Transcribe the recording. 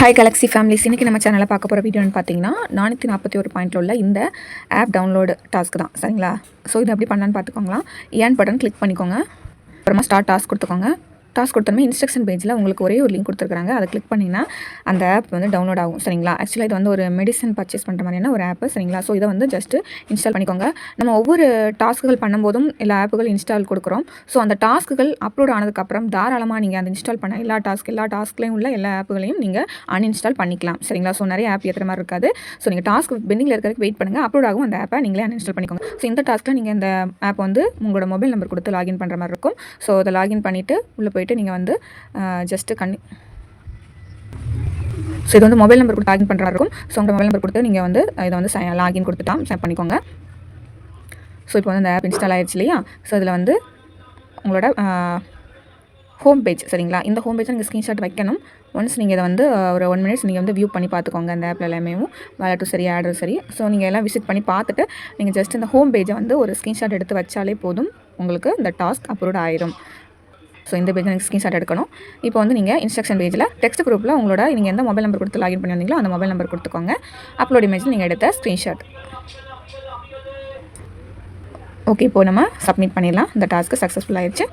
Hi Galaxy families, இன்றைக்கி நம்ம சேனலில் பார்க்க போகிற வீடியோன்னு பார்த்தீங்கன்னா 441 பாயிண்டில் உள்ள இந்த ஆப் டவுன்லோடு டாஸ்க் தான். சரிங்களா? ஸோ இது எப்படி பண்ணலான்னு பார்த்துக்கோங்களா. ஏன் பட்டன் கிளிக் பண்ணிக்கோங்க. அப்புறமா ஸ்டார்ட் டாஸ்க் கொடுத்துக்கோங்க. டாஸ்க் கொடுத்தோமே இன்ஸ்ட்ரக்ஷன் பேஜில் உங்களுக்கு ஒரே ஒரு லிங்க் கொடுத்துருக்காங்க. அதை கிளிக் பண்ணிங்கன்னா அந்த ஆப் வந்து டவுன்லோட் ஆகும். சரிங்களா? ஆக்சுவலாக இது வந்து ஒரு மெடிசன் பர்ச்சேஸ் பண்ணுற மாதிரியான ஒரு ஆப்பு. சரிங்களா? ஸோ இதை வந்து ஜஸ்ட்டு இன்ஸ்டால் பண்ணிக்கோங்க. நம்ம ஒவ்வொரு டாஸ்க்குகள் பண்ணும்போதும் எல்லா ஆப்புகள் இன்ஸ்டால் கொடுக்குறோம். ஸோ அந்த டாஸ்க்குகள் அப்லோட் ஆனதுக்கப்புறம் தாராளமாக நீங்கள் அந்த இன்ஸ்டால் பண்ண எல்லா டாஸ்க்லேயும் உள்ள எல்லா ஆப்புகளையும் நீங்கள் அன்இன்ஸ்டால் பண்ணிக்கலாம். சரிங்களா? ஸோ நிறைய ஆப் ஏற்றுற மாதிரி இருக்காது. ஸோ நீங்கள் டாஸ்க் பெண்டிங்கில் இருக்கிறதுக்கு வெயிட் பண்ணுங்கள். அப்லோட் ஆகும் அந்த ஆப்பை நீங்களே அன்இன்ஸ்டால் பண்ணிக்கோங்க. ஸோ இந்த டாஸ்க்கில் நீங்கள் இந்த ஆப் வந்து உங்களோட மொபைல் நம்பர் கொடுத்து லாகின் பண்ணுற மாதிரி இருக்கும். ஸோ அதை லாகின் பண்ணிவிட்டு உள்ளே போய்ட்டு நீங்கள் வந்து ஜஸ்ட்டு ஸோ இது வந்து மொபைல் நம்பர் கொடுத்து லாகின் பண்ணுற இருக்கும். ஸோ உங்கள் மொபைல் நம்பர் கொடுத்து நீங்கள் வந்து இதை வந்து லாகின் கொடுத்துட்டான் சேவ் பண்ணிக்கோங்க. ஸோ இப்போ வந்து இந்த ஆப் இன்ஸ்டால் ஆயிடுச்சு இல்லையா? ஸோ இதில் வந்து உங்களோட ஹோம் பேஜ். சரிங்களா? இந்த ஹோம் பேஜை நீங்கள் ஸ்க்ரீன்ஷாட் வைக்கணும். ஒன்ஸ் நீங்கள் இதை வந்து ஒரு 1 மினிட்ஸ் நீங்கள் வந்து வியூ பண்ணி பார்த்துக்கோங்க. அந்த ஆப்பில் எல்லாமே வேலட்டும் சரி, ஆடும் சரி. ஸோ நீங்கள் எல்லாம் விசிட் பண்ணி பார்த்துட்டு நீங்கள் ஜஸ்ட் இந்த ஹோம் பேஜை வந்து ஒரு ஸ்க்ரீன்ஷாட் எடுத்து வச்சாலே போதும், உங்களுக்கு இந்த டாஸ்க் அப்லோட் ஆயிரும். ஸோ இந்த பேஜில் நீங்கள் ஸ்க்ரீன்ஷாட் எடுக்கணும். இப்போ வந்து நீங்கள் இன்ஸ்ட்ரக்ஷன் பேஜில் டெக்ஸ்ட் குரூப்பில் உங்களோட நீங்கள் எந்த மொபைல் நம்பர் கொடுத்து லாகின் பண்ணி வந்தீங்களோ அந்த மொபைல் நம்பர் கொடுத்துக்கோங்க. அப்லோட் இமேஜில் நீங்கள் எடுத்த ஸ்க்ரீன்ஷாட். ஓகே, இப்போது நம்ம சப்மிட் பண்ணிடலாம். இந்த டாஸ்க்கு சக்ஸஸ்ஃபுல் ஆயிடுச்சு.